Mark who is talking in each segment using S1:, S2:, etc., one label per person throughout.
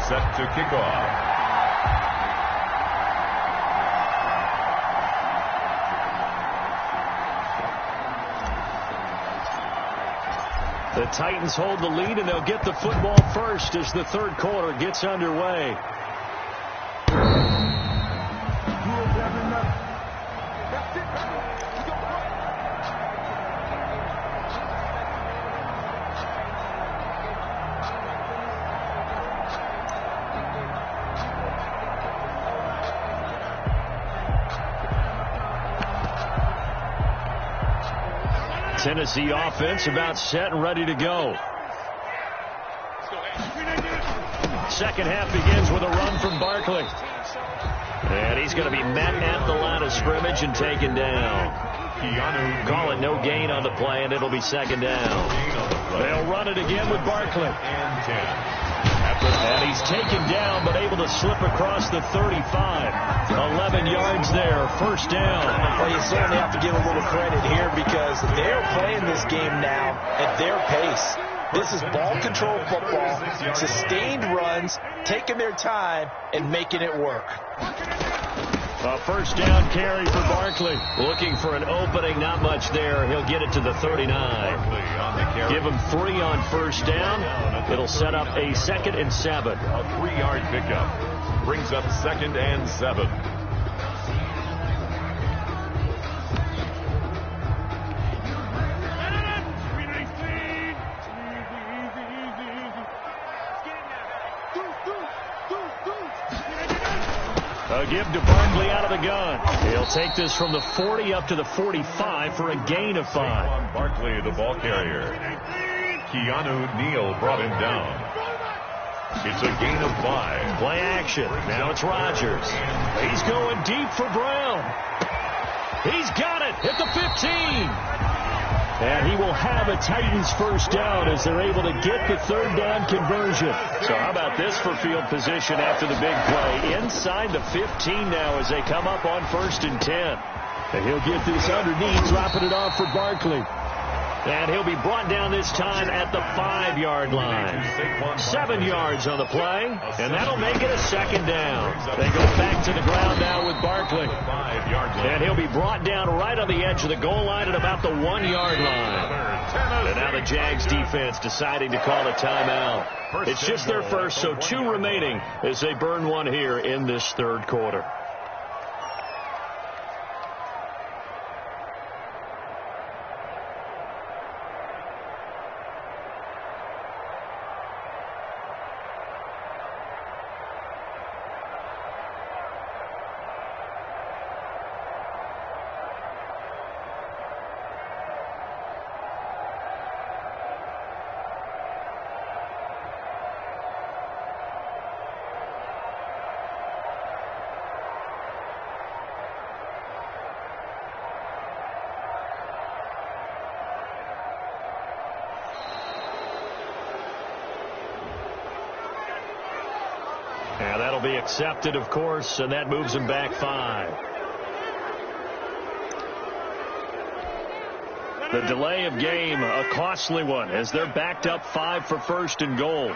S1: set to kick off.
S2: The Titans hold the lead, and they'll get the football first as the third quarter gets underway. Tennessee offense about set and ready to go. Second half begins with a run from Barkley. And he's going to be met at the line of scrimmage and taken down. Call it no gain on the play, and it'll be second down. They'll run it again with Barkley. And he's taken down, but able to slip across the 35. 11 yards there, first down.
S3: Well, you certainly have to give a little credit here because they're playing this game now at their pace. This is ball control football, sustained runs, taking their time, and making it work.
S2: A first down carry for Barkley. Looking for an opening, not much there. He'll get it to the 39. Give him 3 on first down. It'll set up a 2nd and 7.
S1: A 3-yard pickup brings up 2nd and 7.
S2: A give to Barkley out of the gun. He'll take this from the 40 up to the 45 for a gain of 5.
S1: Barkley, the ball carrier. Keanu Neal brought him down. It's a gain of 5.
S2: Play action. Now it's Rodgers. He's going deep for Brown. He's got it at the 15. And he will have a Titans first down as they're able to get the third down conversion. So how about this for field position after the big play? Inside the 15 now as they come up on 1st and 10. And he'll get this underneath, dropping it off for Barkley. And he'll be brought down this time at the 5-yard line. 7 yards on the play, and that'll make it a second down. They go back to the ground now with Barkley. And he'll be brought down right on the edge of the goal line at about the 1-yard line. And now the Jags defense deciding to call a timeout. It's just their first, so 2 remaining as they burn 1 here in this third quarter. And that'll be accepted, of course, and that moves him back 5. The delay of game, a costly one, as they're backed up 5 for 1st and goal.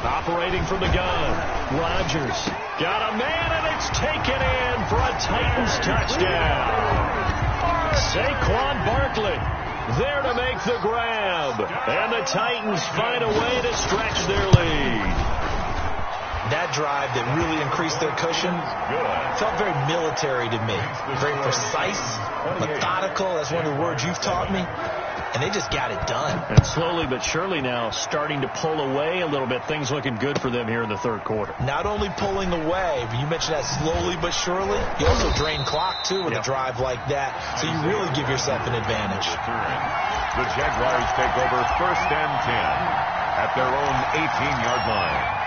S2: Operating from the gun, Rodgers got a man, and it's taken in for a Titans touchdown. Saquon Barkley there to make the grab, and the Titans find a way to stretch their lead.
S3: That drive that really increased their cushion felt very military to me. Very precise, methodical. That's one of the words you've taught me. And they just got it done.
S2: And slowly but surely now starting to pull away a little bit. Things looking good for them here in the third quarter.
S3: Not only pulling away, but you mentioned that slowly but surely. You also drain clock, too, with a drive like that. So you really give yourself an advantage.
S1: The Jaguars take over 1st and 10 at their own 18-yard line.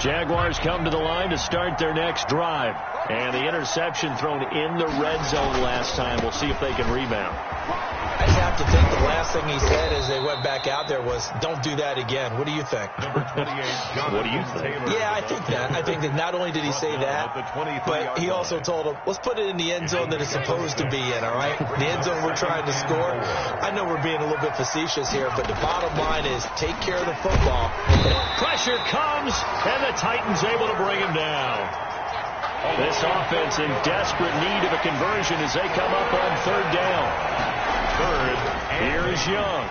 S2: Jaguars come to the line to start their next drive. And the interception thrown in the red zone last time. We'll see if they can rebound.
S3: I just have to think the last thing he said as they went back out there was, don't do that again. What do you think?
S2: What do you think?
S3: Yeah, I think that. I think that not only did he say that, but he also told him, let's put it in the end zone that it's supposed to be in, all right? The end zone we're trying to score. I know we're being a little bit facetious here, but the bottom line is take care of the football.
S2: Pressure comes, and the Titans able to bring him down. This offense in desperate need of a conversion as they come up on third down. Here's Young.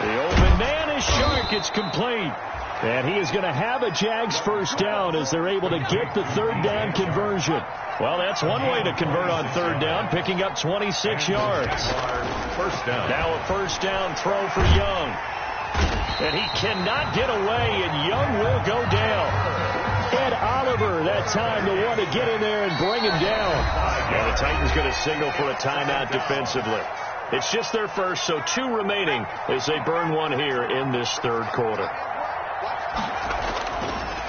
S2: The open man is Shark. It's complete. And he is going to have a Jags first down as they're able to get the third down conversion. Well, that's one way to convert on third down, picking up 26 yards.
S1: First down.
S2: Now a first down throw for Young. And he cannot get away, and Young will go down. Ed Oliver, that time, the one to get in there and bring him down. Now the Titans going to signal for a timeout defensively. It's just their first, so 2 remaining as they burn one here in this third quarter.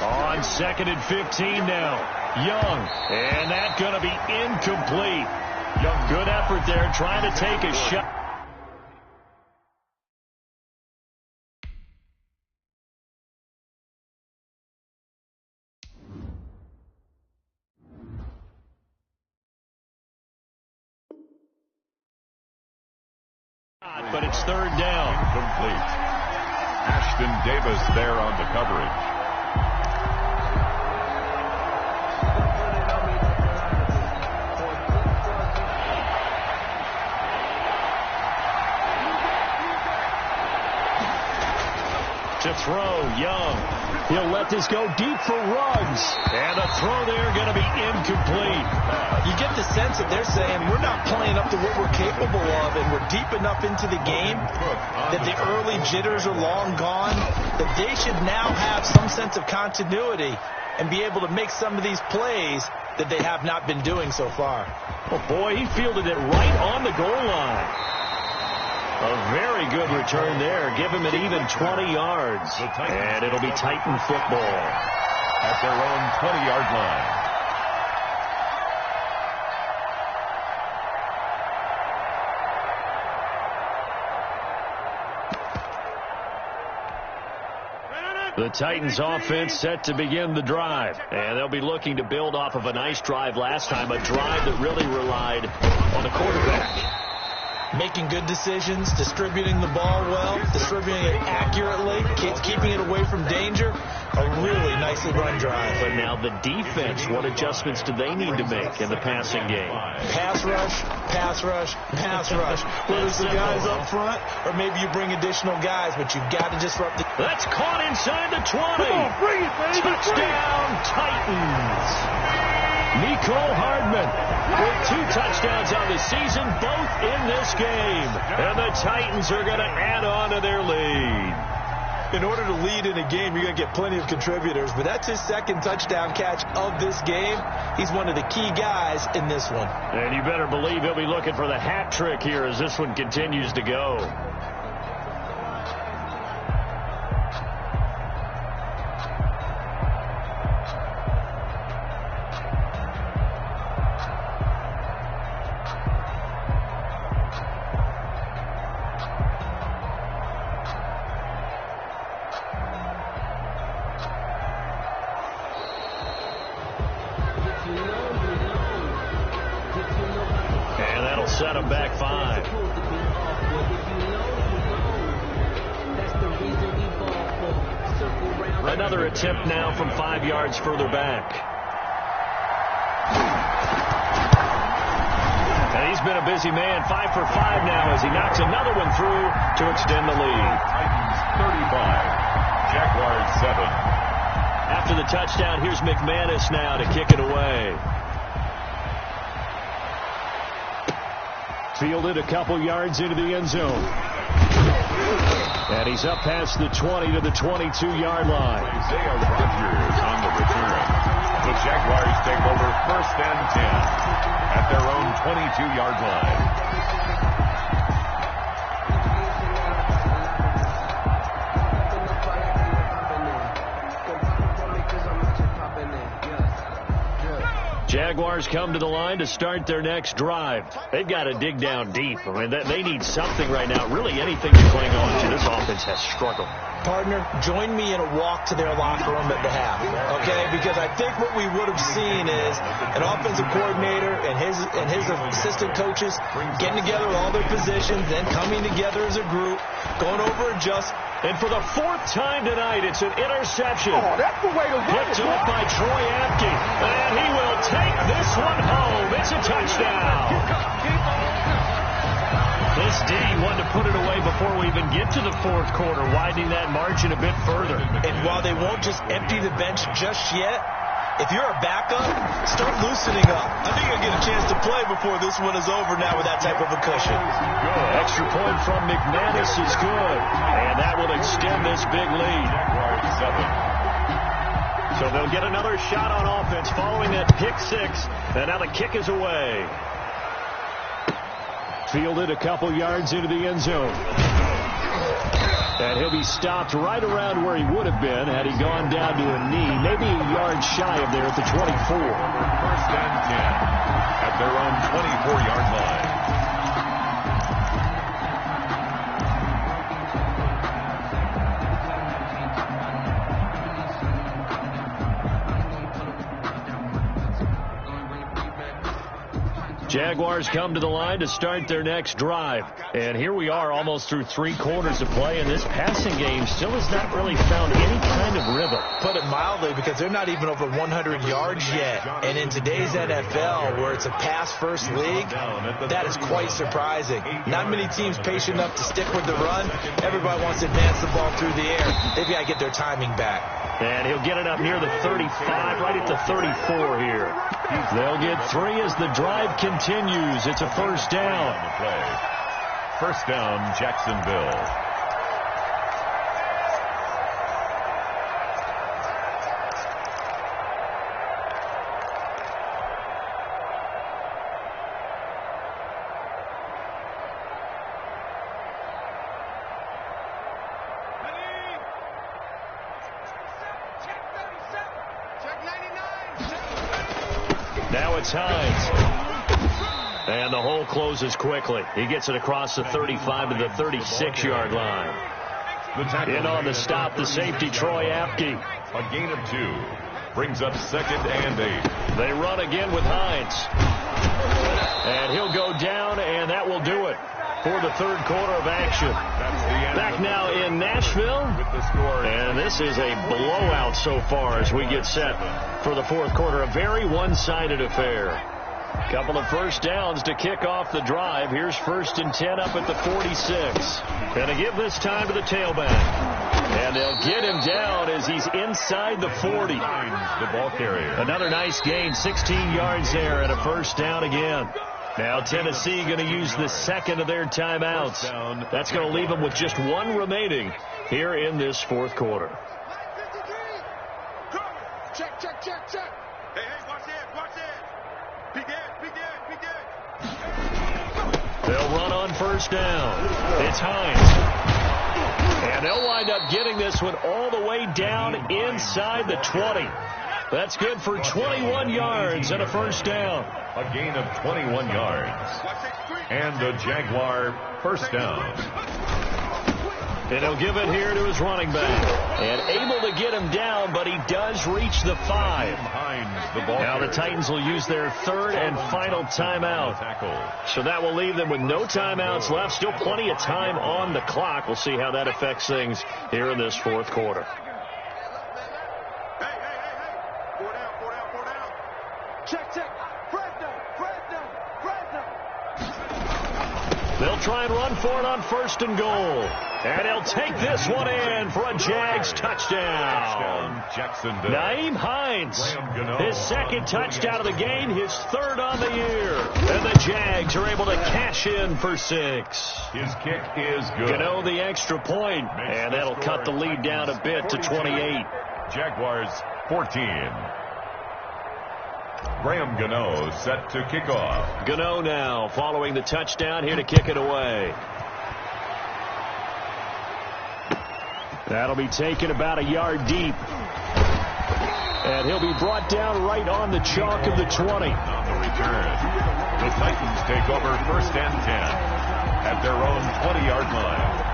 S2: On 2nd and 15 now. Young, and that's going to be incomplete. Young, good effort there, trying to take a shot. But it's third down.
S1: Complete. Ashton Davis there on the coverage.
S2: To throw, Young. He'll let this go deep for Ruggs. And a throw there going to be incomplete.
S3: You get the sense that they're saying we're not playing up to what we're capable of, and we're deep enough into the game that the early jitters are long gone, that they should now have some sense of continuity and be able to make some of these plays that they have not been doing so far.
S2: Oh, boy, he fielded it right on the goal line. A very good return there. Give him an even 20 yards. And it'll be Titan football
S1: at their own 20-yard line.
S2: The Titans offense set to begin the drive. And they'll be looking to build off of a nice drive last time, a drive that really relied on the quarterback.
S3: Making good decisions, distributing the ball well, distributing it accurately, keeping it away from danger. A really nicely run drive.
S2: But now the defense, what adjustments do they need to make in the passing game?
S3: Pass rush, pass rush, pass rush. Whether it's the guys up front or maybe you bring additional guys, but you've got to disrupt the...
S2: That's caught inside the 20.
S3: Come on, bring it, baby.
S2: Touchdown, Titans. Nico Hardman with 2 touchdowns on the season, both in this game. And the Titans are going to add on to their lead. In order to lead in a game, you're going to get plenty of contributors, but that's his 2nd touchdown catch of this game. He's one of the key guys in this one. And you better believe he'll be looking for the hat trick here as this one continues to go. Set him back 5. Another attempt now from 5 yards further back. And he's been a busy man, 5 for 5 now as he knocks another one through to extend the lead.
S1: Titans 35, Jaguars 7.
S2: After the touchdown, here's McManus now to kick it away. Fielded a couple yards into the end zone. And he's up past the 20 to the 22-yard line.
S1: Isaiah Rodgers on the return. The Jaguars take over 1st and 10 at their own 22-yard line.
S2: Jaguars come to the line to start their next drive. They've got to dig down deep. I mean, they need something right now, really anything to cling on to. This offense has struggled.
S3: Partner, join me in a walk to their locker room at the half, okay? Because I think what we would have seen is an offensive coordinator and his assistant coaches getting together all their positions, then coming together as a group, going over adjust.
S2: And for the fourth time tonight, it's an interception.
S4: Oh, that's the way to win it.
S2: Picked up by Troy Apke. And he will take this one home. It's a touchdown. This D wanted to put it away before we even get to the fourth quarter, widening that margin a bit further.
S3: And while they won't just empty the bench just yet, if you're a backup, start loosening up. I think you'll get a chance to play before this one is over now with that type of a cushion.
S2: Good. Extra point from McManus is good. And that will extend this big lead. So they'll get another shot on offense following that pick six. And now the kick is away. Fielded a couple yards into the end zone. And he'll be stopped right around where he would have been had he gone down to a knee, maybe a yard shy of there at the 24.
S1: First and 10 at their own 24-yard line.
S2: Jaguars come to the line to start their next drive. And here we are almost through 3 quarters of play, and this passing game still has not really found any kind of rhythm.
S3: Put it mildly, because they're not even over 100 yards yet. And in today's NFL, where it's a pass-first league, that is quite surprising. Not many teams patient enough to stick with the run. Everybody wants to advance the ball through the air. They've got to get their timing back.
S2: And he'll get it up near the 35, right at the 34 here. They'll get 3 as the drive continues. It's a first down.
S1: First down, Jacksonville.
S2: Now it's Hines. And the hole closes quickly. He gets it across the 35 to the 36-yard line. In on the stop, the safety, Troy Apke.
S1: A gain of 2. Brings up 2nd and 8.
S2: They run again with Hines. And he'll go down, and that will do it for the third quarter of action. Back now in Nashville. And this is a blowout so far as we get set for the fourth quarter. A very one-sided affair. Couple of first downs to kick off the drive. Here's 1st and 10 up at the 46. Gonna give this time to the tailback. And they'll get him down as he's inside the 40.
S1: The ball carrier.
S2: Another nice gain, 16 yards there, and a first down again. Now Tennessee going to use the second of their timeouts. That's going to leave them with just 1 remaining here in this fourth quarter.
S4: Check, check, check, check.
S5: Hey, watch it. Peek it.
S2: They'll run on first down. It's Hines. And they'll wind up getting this one all the way down inside the 20. That's good for 21 yards and a first down.
S1: A gain of 21 yards. And a Jaguar first down.
S2: And he'll give it here to his running back. And able to get him down, but he does reach the 5. Now the Titans will use their third and final timeout. So that will leave them with no timeouts left. Still plenty of time on the clock. We'll see how that affects things here in this fourth quarter. They'll try and run for it on 1st and goal. And he'll take this one in for a Jags touchdown.
S1: Jacksonville.
S2: Naeem Hines, his 2nd touchdown of the game, his 3rd on the year. And the Jags are able to cash in for 6.
S1: His kick is good.
S2: Gano the extra point, and that'll cut the lead down a bit to 28.
S1: Jaguars 14. Graham Gano set to kick off.
S2: Gano now following the touchdown here to kick it away. That'll be taken about a yard deep. And he'll be brought down right on the chalk of the 20.
S1: On the return, the Titans take over 1st and 10 at their own 20-yard line.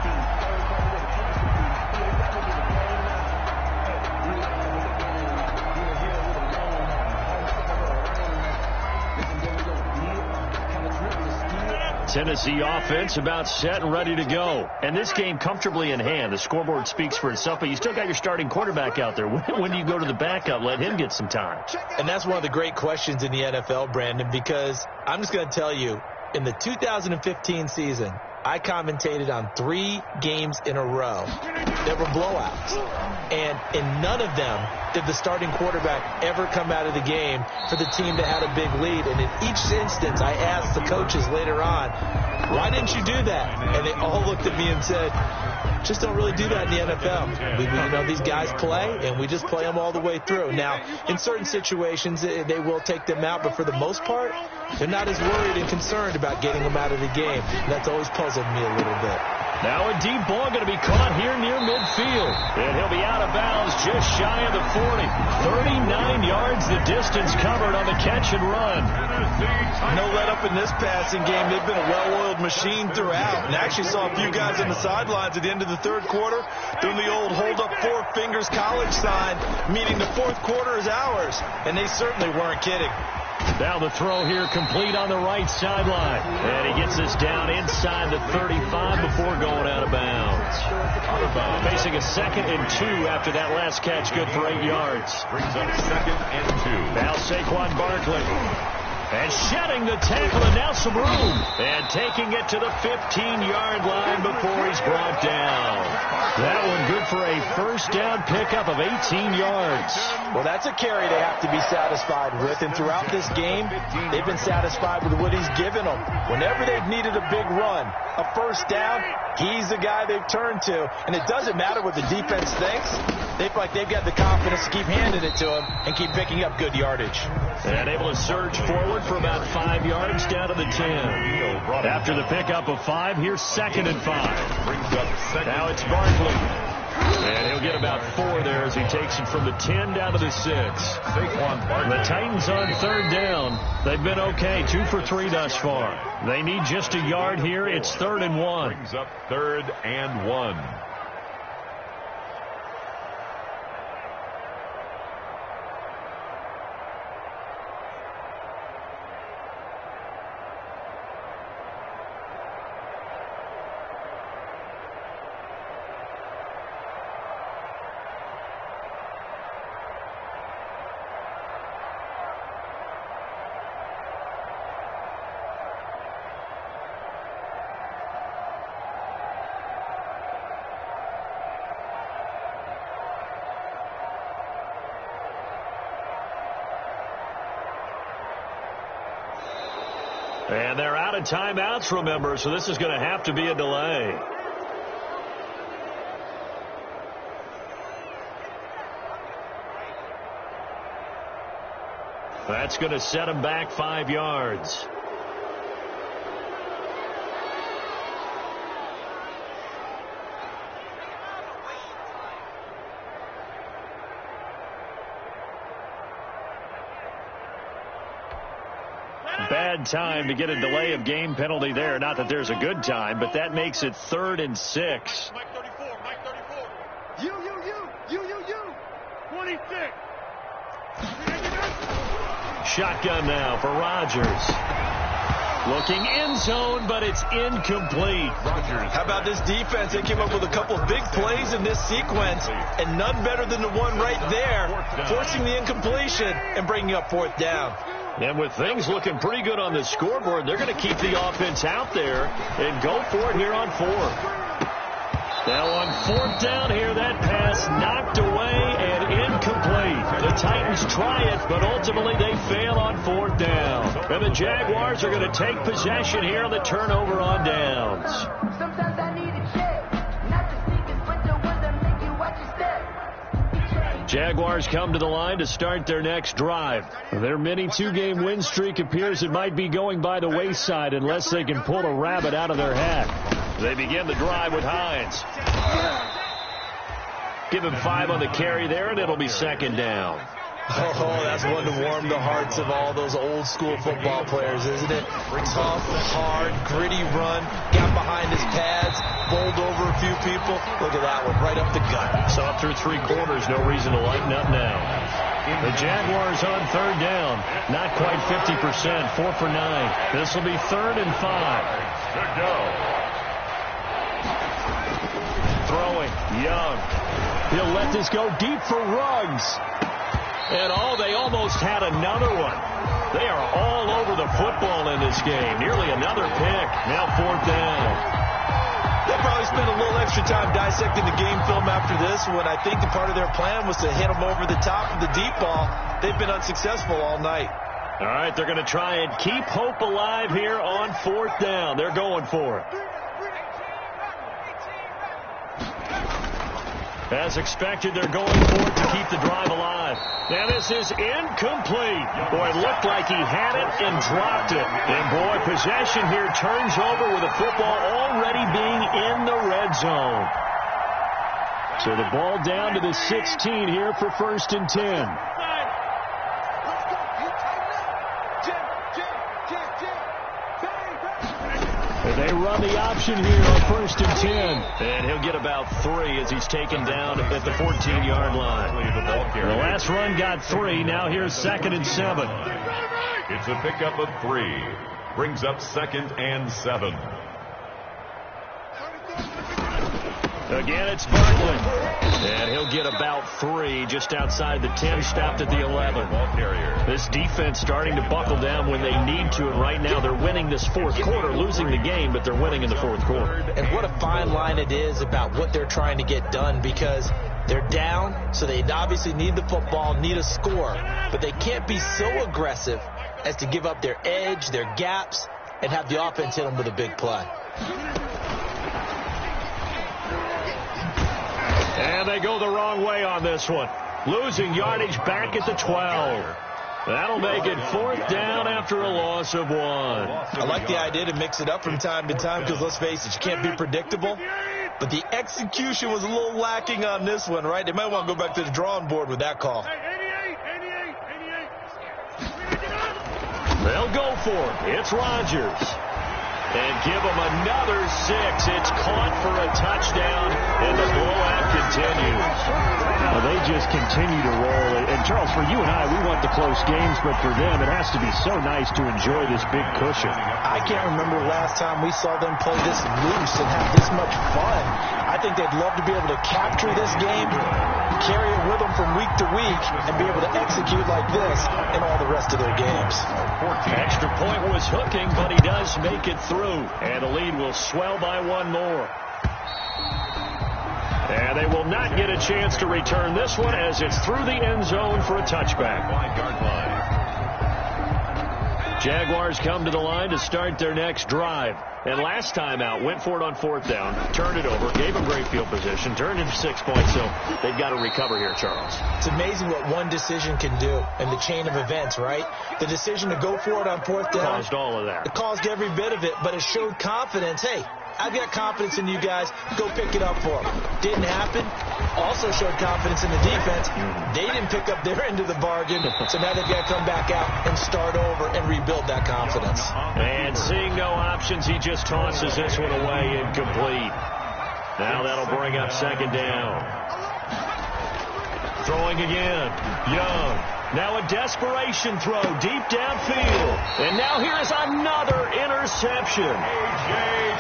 S2: Tennessee offense about set and ready to go. And this game comfortably in hand. The scoreboard speaks for itself, but you still got your starting quarterback out there. When do you go to the backup? Let him get some time.
S3: And that's one of the great questions in the NFL, Brandon, because I'm just going to tell you, in the 2015 season, I commentated on 3 games in a row that were blowouts. And in none of them did the starting quarterback ever come out of the game for the team that had a big lead. And in each instance, I asked the coaches later on, why didn't you do that? And they all looked at me and said, just don't really do that in the NFL. These guys play, and we just play them all the way through. Now, in certain situations, they will take them out, but for the most part, they're not as worried and concerned about getting them out of the game. That's always puzzled me a little bit.
S2: Now a deep ball going to be caught here near midfield. And he'll be out of bounds just shy of the 40. 39 yards the distance covered on the catch and run.
S3: No let up in this passing game. They've been a well-oiled machine throughout. And actually saw a few guys on the sidelines at the end of the third quarter doing the old hold up 4 fingers college sign, meaning the fourth quarter is ours. And they certainly weren't kidding.
S2: Now the throw here complete on the right sideline. And he gets this down inside the 35 before going out of bounds. Facing a 2nd and 2 after that last catch, good for 8 yards.
S1: Brings up 2nd and 2.
S2: Now Saquon Barkley. And shedding the tackle, and now some room. And taking it to the 15-yard line before he's brought down. That one good for a first down pickup of 18 yards.
S3: Well, that's a carry they have to be satisfied with. And throughout this game, they've been satisfied with what he's given them. Whenever they've needed a big run, a first down, he's the guy they've turned to. And it doesn't matter what the defense thinks. They feel like they've got the confidence to keep handing it to him and keep picking up good yardage.
S2: And able to surge forward for about 5 yards down to the 10. After the pickup of 5, here's 2nd and 5.
S1: Brings up 2nd.
S2: Now it's Barkley. And he'll get about 4 there as he takes it from the 10 down to the 6.
S1: Saquon Barkley.
S2: The Titans on 3rd down. They've been okay, 2 for 3 thus far. They need just a yard here. It's 3rd and 1.
S1: Brings up 3rd and 1.
S2: And they're out of timeouts, remember, so this is going to have to be a delay. That's going to set him back 5 yards. Bad time to get a delay of game penalty there. Not that there's a good time, but that makes it 3rd and 6.
S5: Mike 34, Mike 34.
S4: You. 26.
S2: Shotgun now for Rodgers. Looking end zone, but it's incomplete.
S1: Rodgers.
S3: How about this defense? They came up with a couple of big plays in this sequence, and none better than the one right there, forcing the incompletion and bringing up 4th down.
S2: And with things looking pretty good on the scoreboard, they're going to keep the offense out there and go for it here on 4th. Now on 4th down here, that pass knocked away and incomplete. The Titans try it, but ultimately they fail on 4th down. And the Jaguars are going to take possession here on the turnover on downs.
S6: Sometimes I need a check, not to sneak and sprint the window, make you watch your step.
S2: Jaguars come to the line to start their next drive. Their mini 2-game win streak appears it might be going by the wayside unless they can pull a rabbit out of their hat. They begin the drive with Hines. Give him 5 on the carry there, and it'll be second down.
S3: Oh, that's one to warm the hearts of all those old-school football players, isn't it? Tough, hard, gritty run, got behind his pads, bowled over a few people. Look at that one, right up the gut.
S2: So up through 3 quarters, no reason to lighten up now. The Jaguars on third down, not quite 50%, 4 for 9. This will be 3rd and 5.
S1: Good go.
S2: Throwing, Young. He'll let this go deep for Ruggs. And they almost had another one. They are all over the football in this game. Nearly another pick. Now 4th down.
S3: They'll probably spend a little extra time dissecting the game film after this one. I think the part of their plan was to hit them over the top of the deep ball. They've been unsuccessful all night.
S2: All right, they're going to try and keep hope alive here on 4th down. They're going for it. As expected, they're going for it to keep the drive alive. Now this is incomplete. Boy, it looked like he had it and dropped it. And boy, possession here turns over with the football already being in the red zone. So the ball down to the 16 here for 1st and 10. They run the option here on 1st and 10. And he'll get about 3 as he's taken down at the 14-yard line. The last run got 3. Now here's 2nd and 7.
S1: It's a pickup of 3. Brings up 2nd and 7.
S2: Again, it's Barkley. And he'll get about 3 just outside the 10, stopped at the 11. This defense starting to buckle down when they need to, and right now they're winning this 4th quarter, losing the game, but they're winning in the 4th quarter.
S3: And what a fine line it is about what they're trying to get done, because they're down, so they obviously need the football, need a score, but they can't be so aggressive as to give up their edge, their gaps, and have the offense hit them with a big play.
S2: And they go the wrong way on this one. Losing yardage back at the 12. That'll make it 4th down after a loss of 1.
S3: I like the idea to mix it up from time to time because, let's face it, you can't be predictable. But the execution was a little lacking on this one, right? They might want to go back to the drawing board with that call.
S2: They'll go for it. It's Rodgers. And give them another 6. It's caught for a touchdown, and the blowout continues. Well, they just continue to roll. And, Charles, for you and I, we want the close games, but for them, it has to be so nice to enjoy this big cushion.
S3: I can't remember the last time we saw them play this loose and have this much fun. I think they'd love to be able to capture this game, carry it with them from week to week, and be able to execute like this in all the rest of their games.
S2: Extra point was hooking, but he does make it through. And the lead will swell by 1 more. And they will not get a chance to return this one as it's through the end zone for a touchback. Jaguars come to the line to start their next drive. And last time out, went for it on 4th down, turned it over, gave them great field position, turned into 6 points, so they've got to recover here, Charles.
S3: It's amazing what one decision can do in the chain of events, right? The decision to go for it on 4th down
S2: caused all of that.
S3: It caused every bit of it, but it showed confidence. Hey, I've got confidence in you guys. Go pick it up for them. Didn't happen. Also showed confidence in the defense. They didn't pick up their end of the bargain, so now they've got to come back out and start over and rebuild that confidence.
S2: And seeing no options, he just tosses this one away incomplete. Now that'll bring up 2nd down. Throwing again. Young. Now a desperation throw deep downfield. And now here's another interception.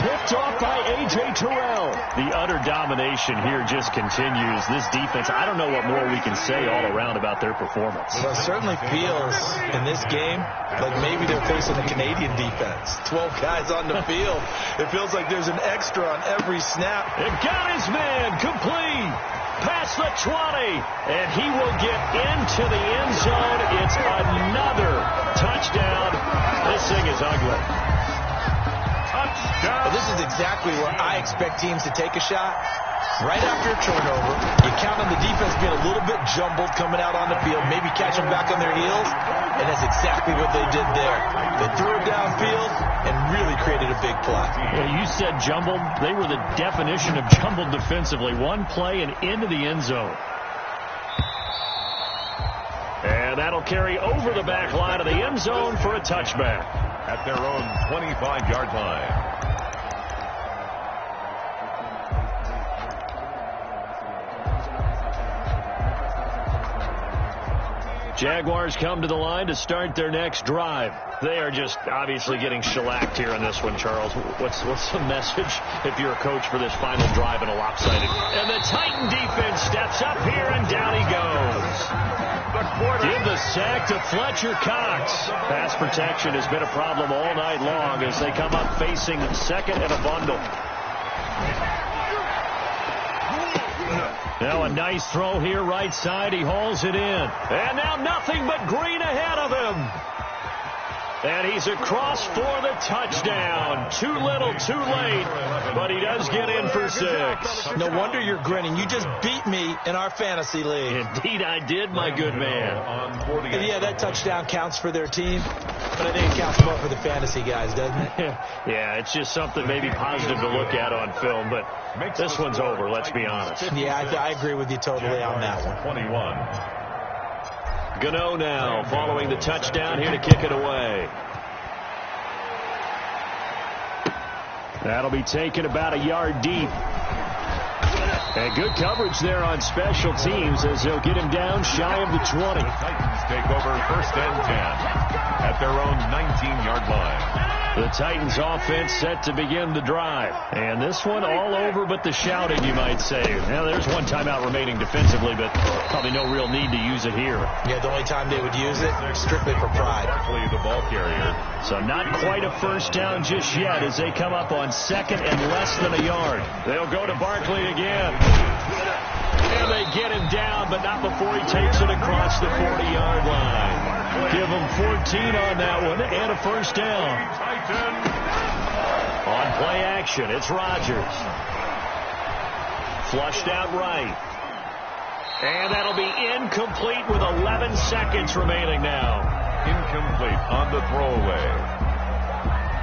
S2: Picked off by A.J. Terrell. The utter domination here just continues. This defense, I don't know what more we can say all around about their performance.
S3: Well, it certainly feels in this game like maybe they're facing a Canadian defense. 12 guys on the field. It feels like there's an extra on every snap.
S2: It got his man complete. Past the 20, and he will get into the end zone. It's another touchdown. This thing is ugly. Touchdown.
S3: Well, this is exactly where I expect teams to take a shot. Right after a turnover, you count on the defense being a little bit jumbled coming out on the field, maybe catch them back on their heels, and that's exactly what they did there. They threw it downfield and really created a big play.
S2: Yeah, you said jumbled. They were the definition of jumbled defensively. One play and into the end zone. And that'll carry over the back line of the end zone for a touchback.
S1: At their own 25-yard line.
S2: Jaguars come to the line to start their next drive. They are just obviously getting shellacked here in this one, Charles. What's the message if you're a coach for this final drive in a lopsided? And the Titan defense steps up here, and down he goes. Give the sack to Fletcher Cox. Pass protection has been a problem all night long as they come up facing second and a bundle. Now a nice throw here right side. He hauls it in. And now nothing but green ahead of him. And he's across for the touchdown. Too little, too late. But he does get in for 6.
S3: No wonder you're grinning. You just beat me in our fantasy league.
S2: Indeed I did, my good man.
S3: And yeah, that touchdown counts for their team. But I think it counts more for the fantasy guys, doesn't it?
S2: Yeah, it's just something maybe positive to look at on film. But this one's over, let's be honest.
S3: Yeah, I agree with you totally on that one.
S1: 21.
S2: Gano now following the touchdown here to kick it away. That'll be taken about a yard deep. And good coverage there on special teams as they'll get him down shy of the 20.
S1: The Titans take over first and 10 at their own 19-yard line.
S2: The Titans offense set to begin the drive. And this one all over but the shouting, you might say. Now, there's one timeout remaining defensively, but probably no real need to use it here.
S3: Yeah, the only time they would use it, strictly for pride.
S1: Barkley, the ball carrier.
S2: So not quite a first down just yet as they come up on second and less than a yard. They'll go to Barkley again. And they get him down, but not before he takes it across the 40-yard line. Give him 14 on that one and a first down. On play action, it's Rodgers. Flushed out right. And that'll be incomplete with 11 seconds remaining now.
S1: Incomplete on the throwaway.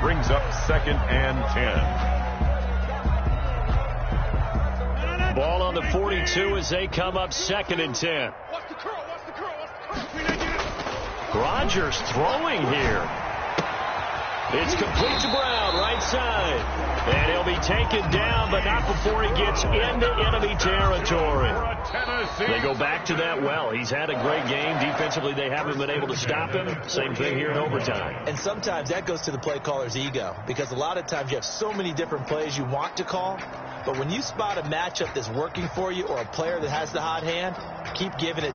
S1: Brings up second and 10.
S2: Ball on the 42 as they come up second and 10. Rodgers throwing here. It's complete to Brown, right side. And he'll be taken down, but not before he gets into enemy territory. They go back to that well. He's had a great game. Defensively, they haven't been able to stop him. Same thing here in overtime.
S3: And sometimes that goes to the play caller's ego, because a lot of times you have so many different plays you want to call, but when you spot a matchup that's working for you or a player that has the hot hand, keep giving it